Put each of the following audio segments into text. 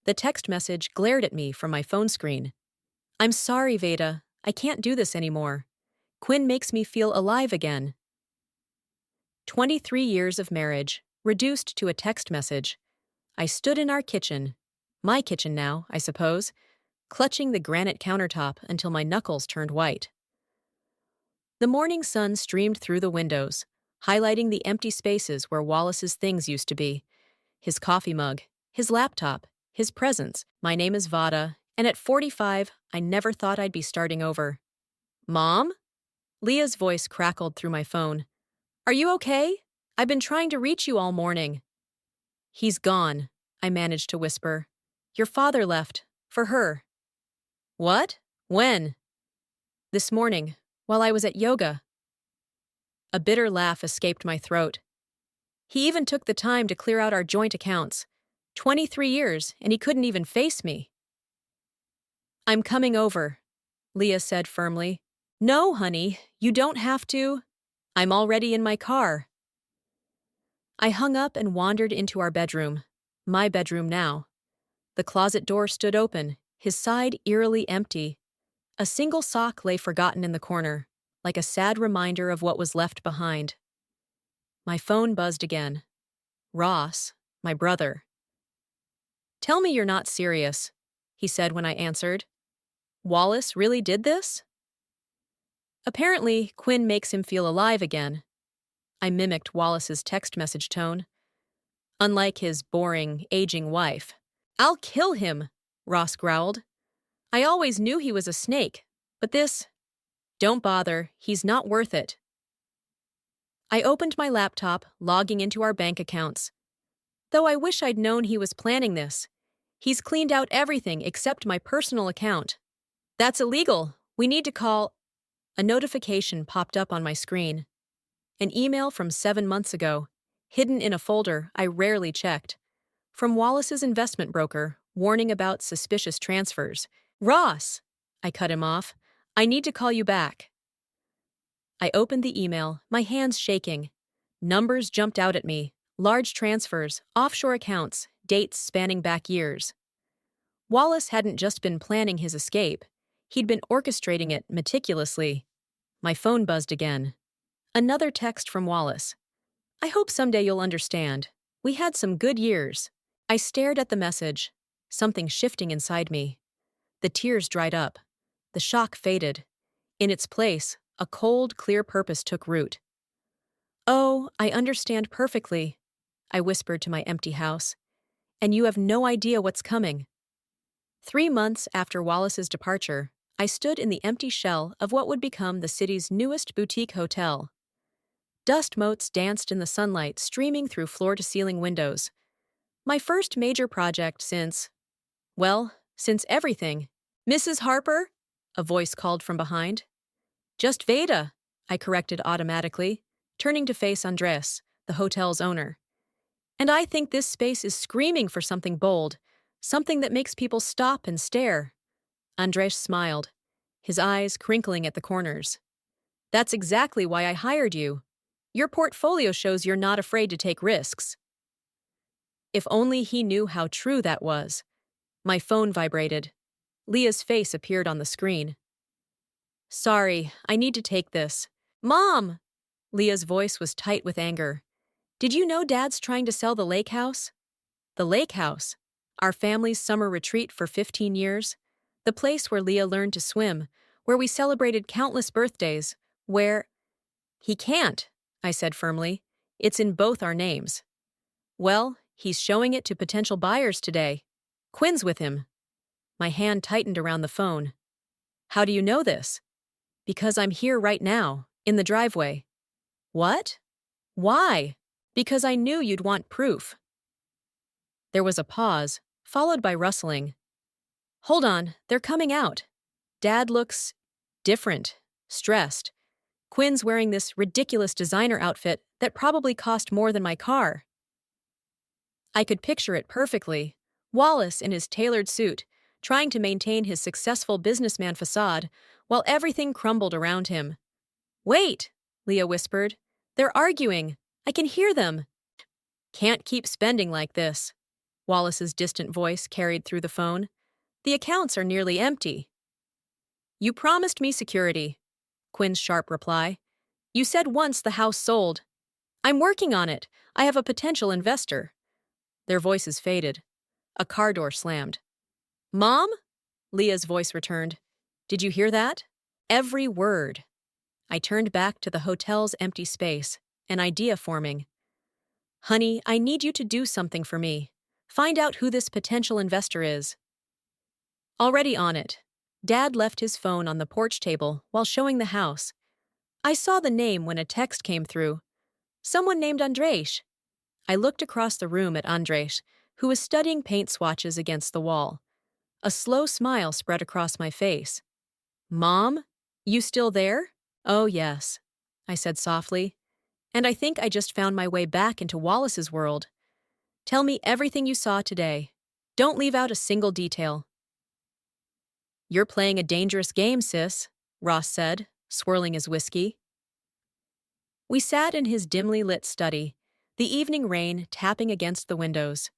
The text message glared at me from my phone screen. I'm sorry, Veda. I can't do this anymore. Quinn makes me feel alive again. 23 years of marriage, reduced to a text message. I stood in our kitchen, my kitchen now, I suppose, clutching the granite countertop until my knuckles turned white. The morning sun streamed through the windows, highlighting the empty spaces where Wallace's things used to be. His coffee mug, his laptop, his presents. My name is Vada, and at 45, I never thought I'd be starting over. Mom? Leah's voice crackled through my phone. Are you okay? I've been trying to reach you all morning. He's gone, I managed to whisper. Your father left. For her. What? When? This morning, while I was at yoga. A bitter laugh escaped my throat. He even took the time to clear out our joint accounts. 23 years, and he couldn't even face me. I'm coming over, Leah said firmly. No, honey, you don't have to. I'm already in my car. I hung up and wandered into our bedroom, my bedroom now. The closet door stood open, his side eerily empty. A single sock lay forgotten in the corner, like a sad reminder of what was left behind. My phone buzzed again. Ross, my brother. Tell me you're not serious, he said when I answered. Wallace really did this? Apparently, Quinn makes him feel alive again. I mimicked Wallace's text message tone. Unlike his boring, aging wife. I'll kill him, Ross growled. I always knew he was a snake, but this… Don't bother, he's not worth it. I opened my laptop, logging into our bank accounts. Though I wish I'd known he was planning this. He's cleaned out everything except my personal account. That's illegal. We need to call… A notification popped up on my screen. An email from 7 months ago, hidden in a folder I rarely checked. From Wallace's investment broker, warning about suspicious transfers. Ross! I cut him off. I need to call you back. I opened the email, my hands shaking. Numbers jumped out at me. Large transfers, offshore accounts, dates spanning back years. Wallace hadn't just been planning his escape. He'd been orchestrating it meticulously. My phone buzzed again. Another text from Wallace. I hope someday you'll understand. We had some good years. I stared at the message, something shifting inside me. The tears dried up. The shock faded. In its place, a cold, clear purpose took root. Oh, I understand perfectly, I whispered to my empty house. And you have no idea what's coming. 3 months after Wallace's departure, I stood in the empty shell of what would become the city's newest boutique hotel. Dust motes danced in the sunlight streaming through floor-to-ceiling windows. My first major project since everything. Mrs. Harper? A voice called from behind. Just Veda, I corrected automatically, turning to face Andres, the hotel's owner. And I think this space is screaming for something bold, something that makes people stop and stare. Andres smiled, his eyes crinkling at the corners. That's exactly why I hired you. Your portfolio shows you're not afraid to take risks. If only he knew how true that was. My phone vibrated. Leah's face appeared on the screen. Sorry, I need to take this. Mom! Leah's voice was tight with anger. Did you know Dad's trying to sell the lake house? The lake house? Our family's summer retreat for 15 years? The place where Leah learned to swim, where we celebrated countless birthdays, where… He can't, I said firmly. It's in both our names. Well, he's showing it to potential buyers today. Quinn's with him. My hand tightened around the phone. How do you know this? Because I'm here right now, in the driveway. What? Why? Because I knew you'd want proof. There was a pause, followed by rustling. Hold on, they're coming out. Dad looks… different, stressed. Quinn's wearing this ridiculous designer outfit that probably cost more than my car. I could picture it perfectly. Wallace in his tailored suit, trying to maintain his successful businessman facade while everything crumbled around him. Wait, Leah whispered. They're arguing. I can hear them. Can't keep spending like this. Wallace's distant voice carried through the phone. The accounts are nearly empty. You promised me security, Quinn's sharp reply. You said once the house sold. I'm working on it. I have a potential investor. Their voices faded. A car door slammed. Mom? Leah's voice returned. Did you hear that? Every word. I turned back to the hotel's empty space, an idea forming. Honey, I need you to do something for me. Find out who this potential investor is. Already on it. Dad left his phone on the porch table while showing the house. I saw the name when a text came through. Someone named Andres. I looked across the room at Andres, who was studying paint swatches against the wall. A slow smile spread across my face. Mom? You still there? Oh, yes, I said softly. And I think I just found my way back into Wallace's world. Tell me everything you saw today. Don't leave out a single detail. You're playing a dangerous game, sis, Ross said, swirling his whiskey. We sat in his dimly lit study, the evening rain tapping against the windows.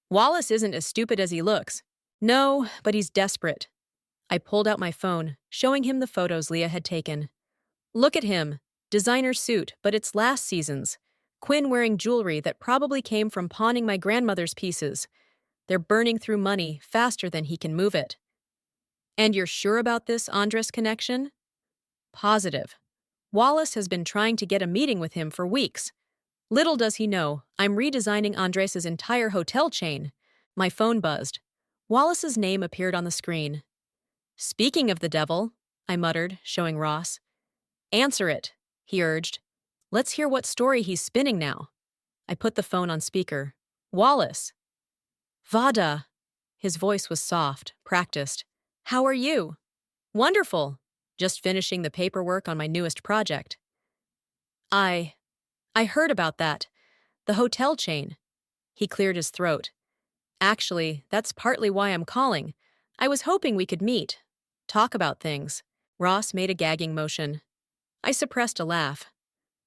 Wallace isn't as stupid as he looks. No, but he's desperate. I pulled out my phone, showing him the photos Leah had taken. Look at him. Designer suit, but it's last season's. Quinn wearing jewelry that probably came from pawning my grandmother's pieces. They're burning through money faster than he can move it. And you're sure about this Andres connection? Positive. Wallace has been trying to get a meeting with him for weeks. Little does he know, I'm redesigning Andres' entire hotel chain. My phone buzzed. Wallace's name appeared on the screen. Speaking of the devil, I muttered, showing Ross. Answer it, he urged. Let's hear what story he's spinning now. I put the phone on speaker. Wallace. Vada. His voice was soft, practiced. How are you? Wonderful. Just finishing the paperwork on my newest project. I heard about that. The hotel chain. He cleared his throat. Actually, that's partly why I'm calling. I was hoping we could meet. Talk about things. Ross made a gagging motion. I suppressed a laugh.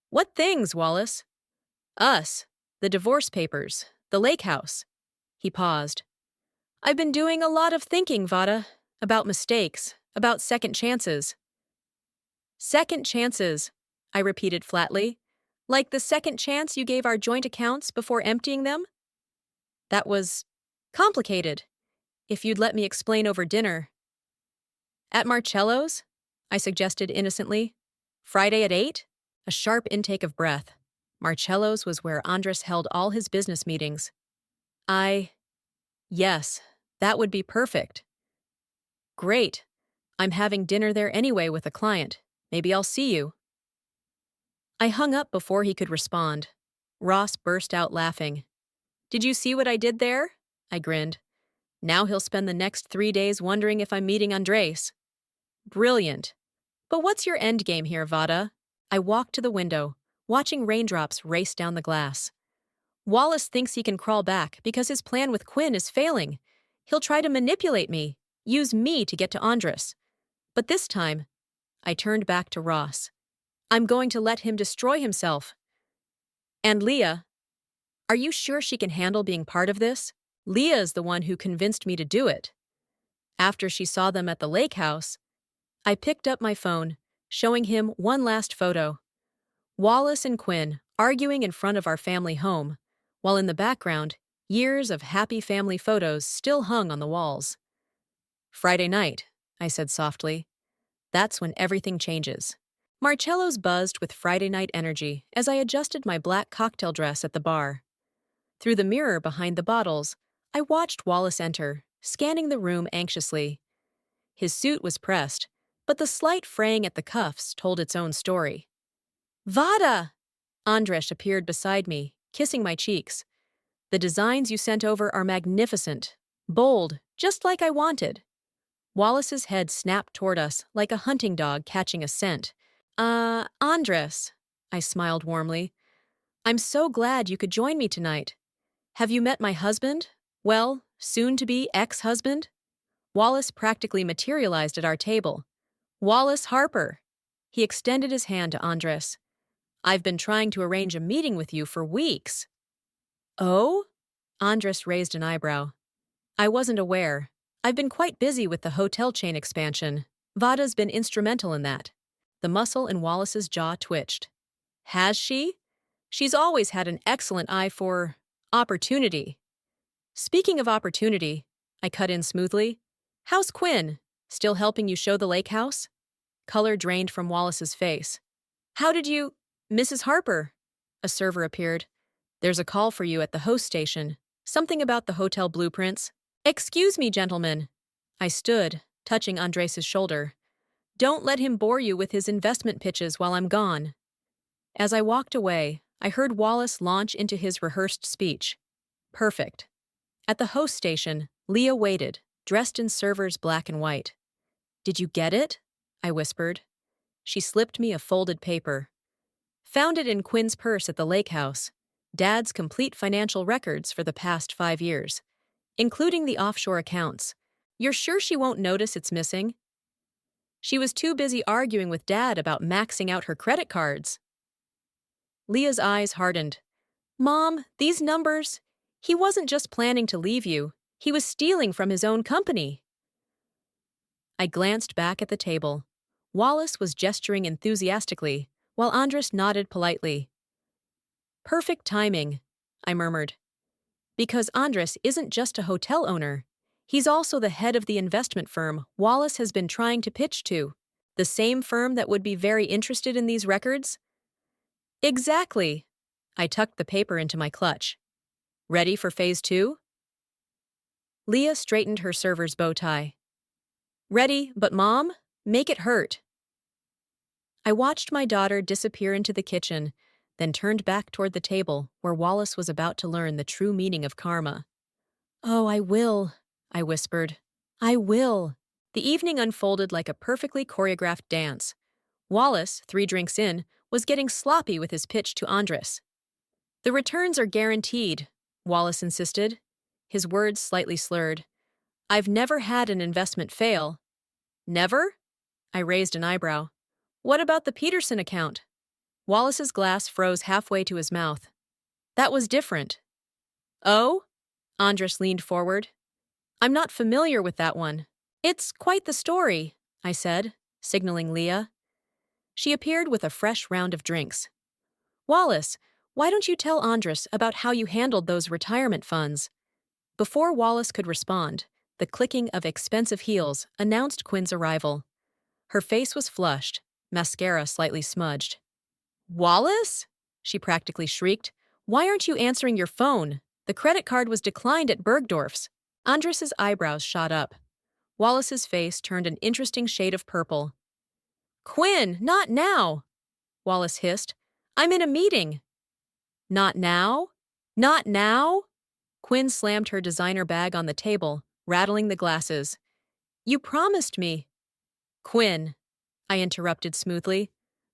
What things, Wallace? Us. The divorce papers. The lake house. He paused. I've been doing a lot of thinking, Vada. About mistakes. About second chances. Second chances, I repeated flatly. Like the second chance you gave our joint accounts before emptying them? That was complicated. If you'd let me explain over dinner. At Marcello's? I suggested innocently. Friday at 8? A sharp intake of breath. Marcello's was where Andres held all his business meetings. Yes, that would be perfect. Great. I'm having dinner there anyway with a client. Maybe I'll see you. I hung up before he could respond. Ross burst out laughing. Did you see what I did there? I grinned. Now he'll spend the next 3 days wondering if I'm meeting Andres. Brilliant. But what's your endgame here, Vada? I walked to the window, watching raindrops race down the glass. Wallace thinks he can crawl back because his plan with Quinn is failing. He'll try to manipulate me, use me to get to Andres. But this time, I turned back to Ross. I'm going to let him destroy himself. And Leah, are you sure she can handle being part of this? Leah is the one who convinced me to do it. After she saw them at the lake house, I picked up my phone, showing him one last photo. Wallace and Quinn arguing in front of our family home, while in the background, years of happy family photos still hung on the walls. Friday night, I said softly. That's when everything changes. Marcello's buzzed with Friday night energy as I adjusted my black cocktail dress at the bar. Through the mirror behind the bottles, I watched Wallace enter, scanning the room anxiously. His suit was pressed, but the slight fraying at the cuffs told its own story. Vada! Andres appeared beside me, kissing my cheeks. The designs you sent over are magnificent, bold, just like I wanted. Wallace's head snapped toward us like a hunting dog catching a scent. Andres, I smiled warmly. I'm so glad you could join me tonight. Have you met my husband? Well, soon-to-be ex-husband? Wallace practically materialized at our table. Wallace Harper. He extended his hand to Andres. I've been trying to arrange a meeting with you for weeks. Oh? Andres raised an eyebrow. I wasn't aware. I've been quite busy with the hotel chain expansion. Vada's been instrumental in that. The muscle in Wallace's jaw twitched. Has she? She's always had an excellent eye for opportunity. Speaking of opportunity, I cut in smoothly. How's Quinn? Still helping you show the lake house? Color drained from Wallace's face. How did you— Mrs. Harper? A server appeared. There's a call for you at the host station. Something about the hotel blueprints. Excuse me, gentlemen. I stood, touching Andres' shoulder. Don't let him bore you with his investment pitches while I'm gone. As I walked away, I heard Wallace launch into his rehearsed speech. Perfect. At the host station, Leah waited, dressed in server's black and white. Did you get it? I whispered. She slipped me a folded paper. Found it in Quinn's purse at the lake house. Dad's complete financial records for the past 5 years, including the offshore accounts. You're sure she won't notice it's missing? She was too busy arguing with Dad about maxing out her credit cards. Leah's eyes hardened. Mom, these numbers— he wasn't just planning to leave you. He was stealing from his own company. I glanced back at the table. Wallace was gesturing enthusiastically, while Andres nodded politely. Perfect timing, I murmured. Because Andres isn't just a hotel owner. He's also the head of the investment firm Wallace has been trying to pitch to. The same firm that would be very interested in these records? Exactly. I tucked the paper into my clutch. Ready for phase 2? Leah straightened her server's bow tie. Ready, but Mom, make it hurt. I watched my daughter disappear into the kitchen, then turned back toward the table where Wallace was about to learn the true meaning of karma. Oh, I will, I whispered. I will. The evening unfolded like a perfectly choreographed dance. Wallace, 3 drinks in, was getting sloppy with his pitch to Andres. The returns are guaranteed, Wallace insisted, his words slightly slurred. I've never had an investment fail. Never? I raised an eyebrow. What about the Peterson account? Wallace's glass froze halfway to his mouth. That was different. Oh? Andres leaned forward. I'm not familiar with that one. It's quite the story, I said, signaling Leah. She appeared with a fresh round of drinks. Wallace, why don't you tell Andres about how you handled those retirement funds? Before Wallace could respond, the clicking of expensive heels announced Quinn's arrival. Her face was flushed, mascara slightly smudged. Wallace? She practically shrieked. Why aren't you answering your phone? The credit card was declined at Bergdorf's. Andres's eyebrows shot up. Wallace's face turned an interesting shade of purple. Quinn, not now! Wallace hissed. I'm in a meeting. Not now? Not now? Quinn slammed her designer bag on the table, rattling the glasses. You promised me. Quinn, I interrupted smoothly.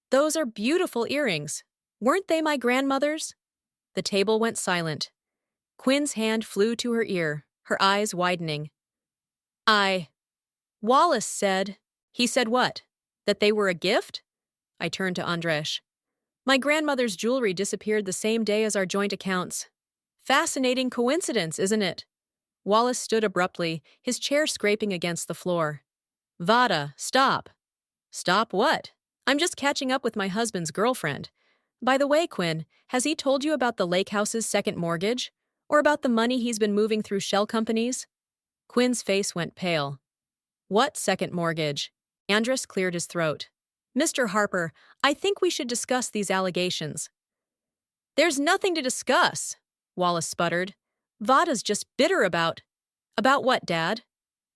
Those are beautiful earrings. Weren't they my grandmother's? The table went silent. Quinn's hand flew to her ear, her eyes widening. Wallace said— He said what? That they were a gift? I turned to Andres. My grandmother's jewelry disappeared the same day as our joint accounts. Fascinating coincidence, isn't it? Wallace stood abruptly, his chair scraping against the floor. Vada, stop. Stop what? I'm just catching up with my husband's girlfriend. By the way, Quinn, has he told you about the lake house's second mortgage? Or about the money he's been moving through shell companies? Quinn's face went pale. What second mortgage? Andres cleared his throat. Mr. Harper, I think we should discuss these allegations. There's nothing to discuss, Wallace sputtered. Vada's just bitter about— About what, Dad?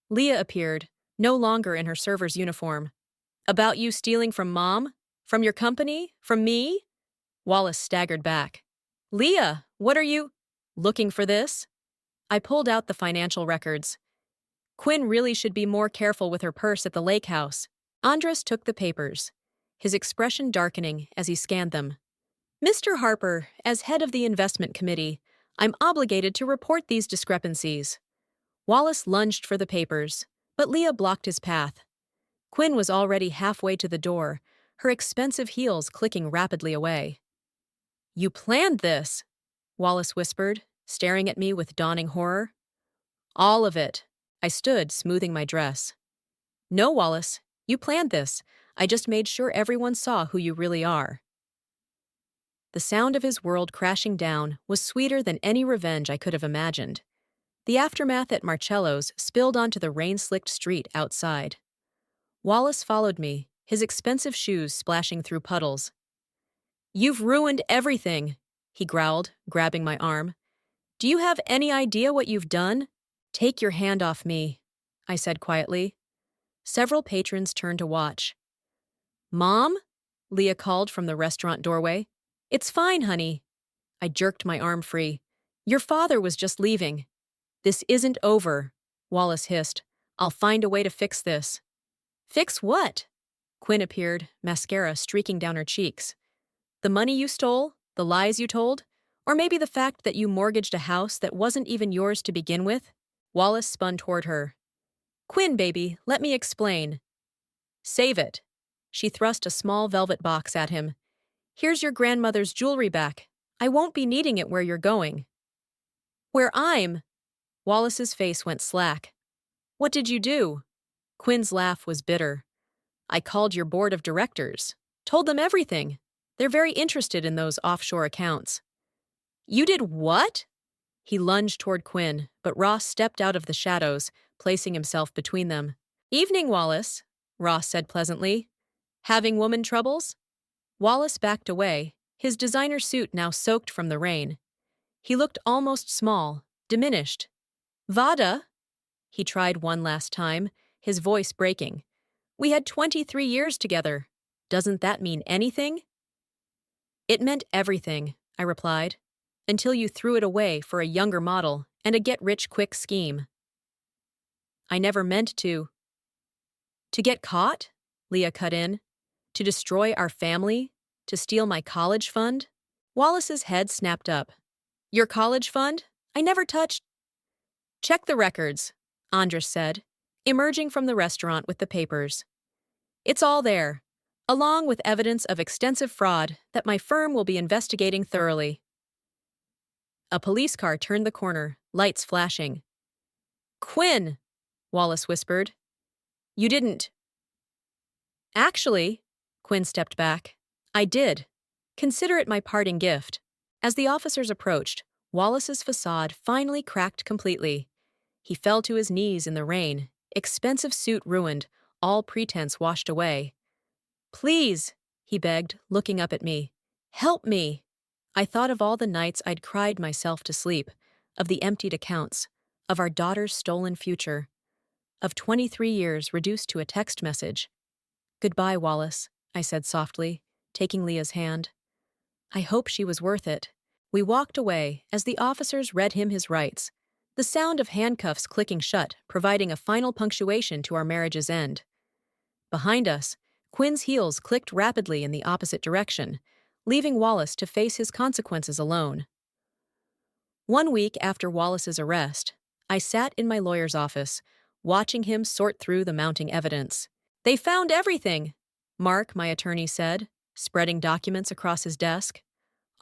Leah appeared, no longer in her server's uniform. About you stealing from Mom? From your company? From me? Wallace staggered back. Leah, what are you— Looking for this? I pulled out the financial records. Quinn really should be more careful with her purse at the lake house. Andres took the papers, his expression darkening as he scanned them. Mr. Harper, as head of the investment committee, I'm obligated to report these discrepancies. Wallace lunged for the papers, but Leah blocked his path. Quinn was already halfway to the door, her expensive heels clicking rapidly away. You planned this, Wallace whispered, staring at me with dawning horror. All of it. I stood, smoothing my dress. No, Wallace, you planned this. I just made sure everyone saw who you really are. The sound of his world crashing down was sweeter than any revenge I could have imagined. The aftermath at Marcello's spilled onto the rain-slicked street outside. Wallace followed me, his expensive shoes splashing through puddles. "You've ruined everything," he growled, grabbing my arm. "Do you have any idea what you've done?" "Take your hand off me," I said quietly. Several patrons turned to watch. "Mom?" Leah called from the restaurant doorway. "It's fine, honey." I jerked my arm free. "Your father was just leaving." "This isn't over," Wallace hissed. "I'll find a way to fix this." "Fix what?" Quinn appeared, mascara streaking down her cheeks. "The money you stole? The lies you told? Or maybe the fact that you mortgaged a house that wasn't even yours to begin with?" Wallace spun toward her. "Quinn, baby, let me explain." "Save it." She thrust a small velvet box at him. "Here's your grandmother's jewelry back. I won't be needing it where you're going." "Where I'm—" Wallace's face went slack. "What did you do?" Quinn's laugh was bitter. "I called your board of directors. Told them everything. They're very interested in those offshore accounts." "You did what?" He lunged toward Quinn, but Ross stepped out of the shadows, placing himself between them. "Evening, Wallace," Ross said pleasantly. "Having woman troubles?" Wallace backed away, his designer suit now soaked from the rain. He looked almost small, diminished. "Vada?" He tried one last time, his voice breaking. "We had 23 years together. Doesn't that mean anything?" "It meant everything," I replied, "until you threw it away for a younger model and a get-rich-quick scheme." "I never meant to." "To get caught?" Leah cut in. "To destroy our family? To steal my college fund?" Wallace's head snapped up. "Your college fund? I never touched—" "Check the records," Andres said, emerging from the restaurant with the papers. "It's all there, along with evidence of extensive fraud that my firm will be investigating thoroughly." A police car turned the corner, lights flashing. "Quinn!" Wallace whispered. "You didn't—" "Actually," Quinn stepped back, "I did. Consider it my parting gift." As the officers approached, Wallace's facade finally cracked completely. He fell to his knees in the rain, expensive suit ruined, all pretense washed away. "Please," he begged, looking up at me. "Help me." I thought of all the nights I'd cried myself to sleep, of the emptied accounts, of our daughter's stolen future, of 23 years reduced to a text message. "Goodbye, Wallace," I said softly, taking Leah's hand. I hope she was worth it. We walked away as the officers read him his rights, the sound of handcuffs clicking shut providing a final punctuation to our marriage's end. Behind us, Quinn's heels clicked rapidly in the opposite direction, leaving Wallace to face his consequences alone. 1 week after Wallace's arrest, I sat in my lawyer's office, watching him sort through the mounting evidence. "They found everything," Mark, my attorney, said, spreading documents across his desk.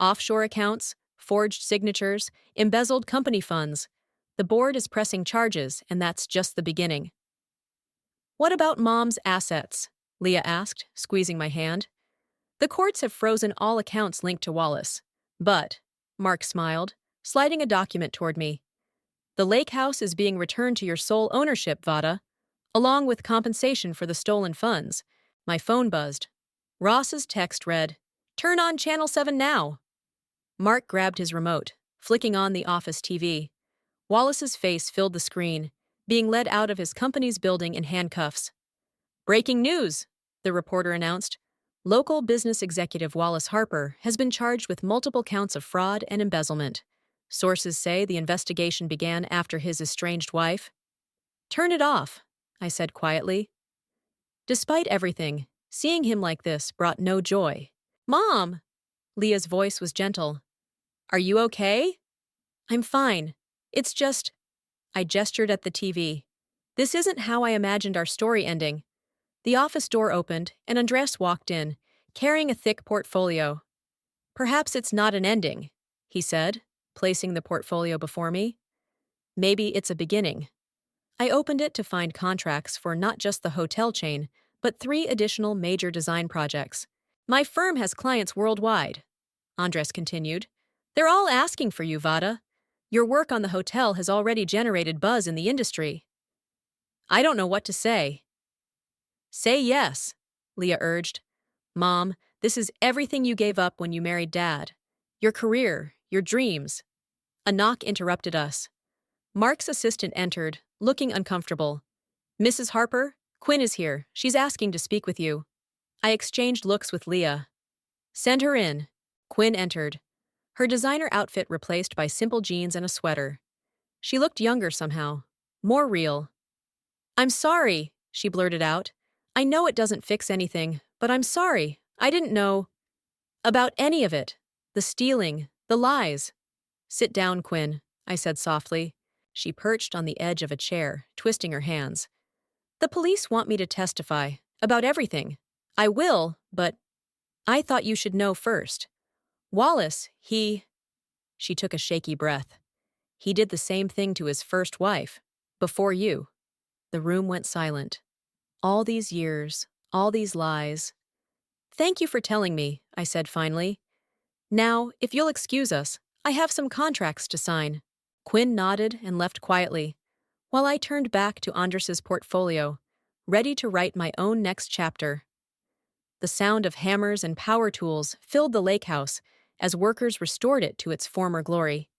"Offshore accounts, forged signatures, embezzled company funds. The board is pressing charges, and that's just the beginning." "What about Mom's assets?" Leah asked, squeezing my hand. "The courts have frozen all accounts linked to Wallace. But," Mark smiled, sliding a document toward me, "the lake house is being returned to your sole ownership, Vada, along with compensation for the stolen funds." My phone buzzed. Ross's text read, "Turn on Channel 7 now." Mark grabbed his remote, flicking on the office TV. Wallace's face filled the screen, being led out of his company's building in handcuffs. "Breaking news," the reporter announced. "Local business executive Wallace Harper has been charged with multiple counts of fraud and embezzlement. Sources say the investigation began after his estranged wife." "Turn it off," I said quietly. Despite everything, seeing him like this brought no joy. "Mom!" Leah's voice was gentle. "Are you okay?" "I'm fine. It's just—" I gestured at the TV. "This isn't how I imagined our story ending." The office door opened, and Andres walked in, carrying a thick portfolio. "Perhaps it's not an ending," he said, placing the portfolio before me. Maybe it's a beginning. I opened it to find contracts for not just the hotel chain, but 3 additional major design projects. My firm has clients worldwide, Andres continued. They're all asking for you, Vada. Your work on the hotel has already generated buzz in the industry. I don't know what to say. Say yes, Leah urged. Mom, this is everything you gave up when you married Dad. Your career, your dreams. A knock interrupted us. Mark's assistant entered, looking uncomfortable. Mrs. Harper, Quinn is here. She's asking to speak with you. I exchanged looks with Leah. Send her in. Quinn entered. Her designer outfit replaced by simple jeans and a sweater. She looked younger somehow, more real. I'm sorry, she blurted out. I know it doesn't fix anything, but I'm sorry. I didn't know about any of it. The stealing, the lies. Sit down, Quinn, I said softly. She perched on the edge of a chair, twisting her hands. The police want me to testify about everything. I will, but I thought you should know first. Wallace, She took a shaky breath. He did the same thing to his first wife, before you. The room went silent. All these years, all these lies. Thank you for telling me, I said finally. Now, if you'll excuse us, I have some contracts to sign. Quinn nodded and left quietly, while I turned back to Andres's portfolio, ready to write my own next chapter. The sound of hammers and power tools filled the lake house as workers restored it to its former glory.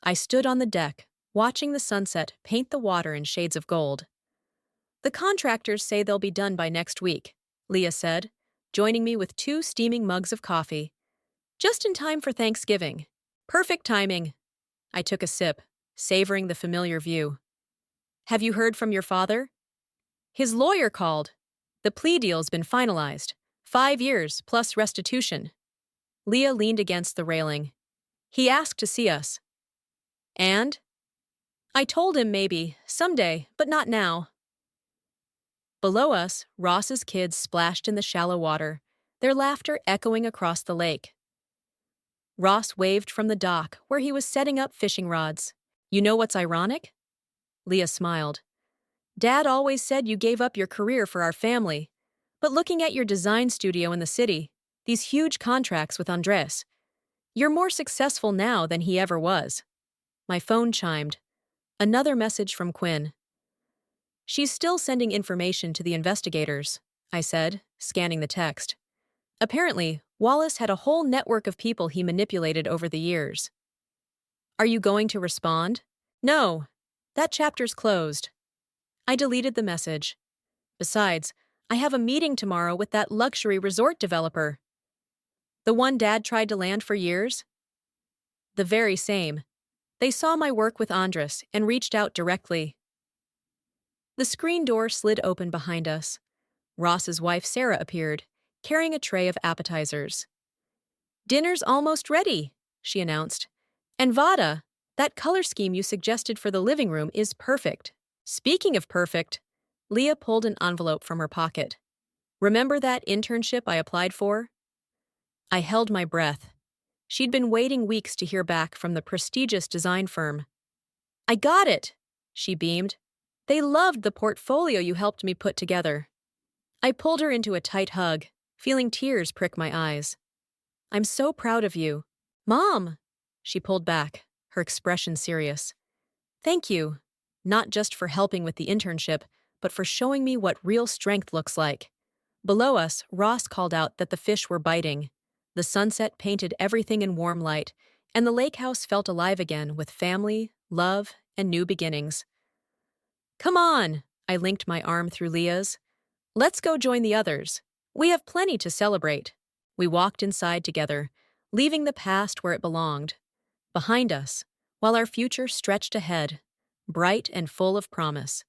I stood on the deck, watching the sunset paint the water in shades of gold. The contractors say they'll be done by next week, Leah said, joining me with 2 steaming mugs of coffee. Just in time for Thanksgiving. Perfect timing. I took a sip, savoring the familiar view. Have you heard from your father? His lawyer called. The plea deal's been finalized. 5 years plus restitution. Leah leaned against the railing. He asked to see us. And? I told him maybe, someday, but not now. Below us, Ross's kids splashed in the shallow water, their laughter echoing across the lake. Ross waved from the dock, where he was setting up fishing rods. You know what's ironic? Leah smiled. Dad always said you gave up your career for our family. But looking at your design studio in the city, these huge contracts with Andres, you're more successful now than he ever was. My phone chimed. Another message from Quinn. She's still sending information to the investigators, I said, scanning the text. Apparently, Wallace had a whole network of people he manipulated over the years. Are you going to respond? No. That chapter's closed. I deleted the message. Besides, I have a meeting tomorrow with that luxury resort developer. The one Dad tried to land for years? The very same. They saw my work with Andres and reached out directly. The screen door slid open behind us. Ross's wife Sarah appeared, carrying a tray of appetizers. Dinner's almost ready, she announced. And Vada, that color scheme you suggested for the living room is perfect. Speaking of perfect, Leah pulled an envelope from her pocket. Remember that internship I applied for? I held my breath. She'd been waiting weeks to hear back from the prestigious design firm. I got it, she beamed. They loved the portfolio you helped me put together. I pulled her into a tight hug, feeling tears prick my eyes. I'm so proud of you. Mom! She pulled back, her expression serious. Thank you, not just for helping with the internship, but for showing me what real strength looks like. Below us, Ross called out that the fish were biting. The sunset painted everything in warm light, and the lake house felt alive again with family, love, and new beginnings. Come on, I linked my arm through Leah's. Let's go join the others. We have plenty to celebrate. We walked inside together, leaving the past where it belonged. Behind us, while our future stretched ahead, bright and full of promise.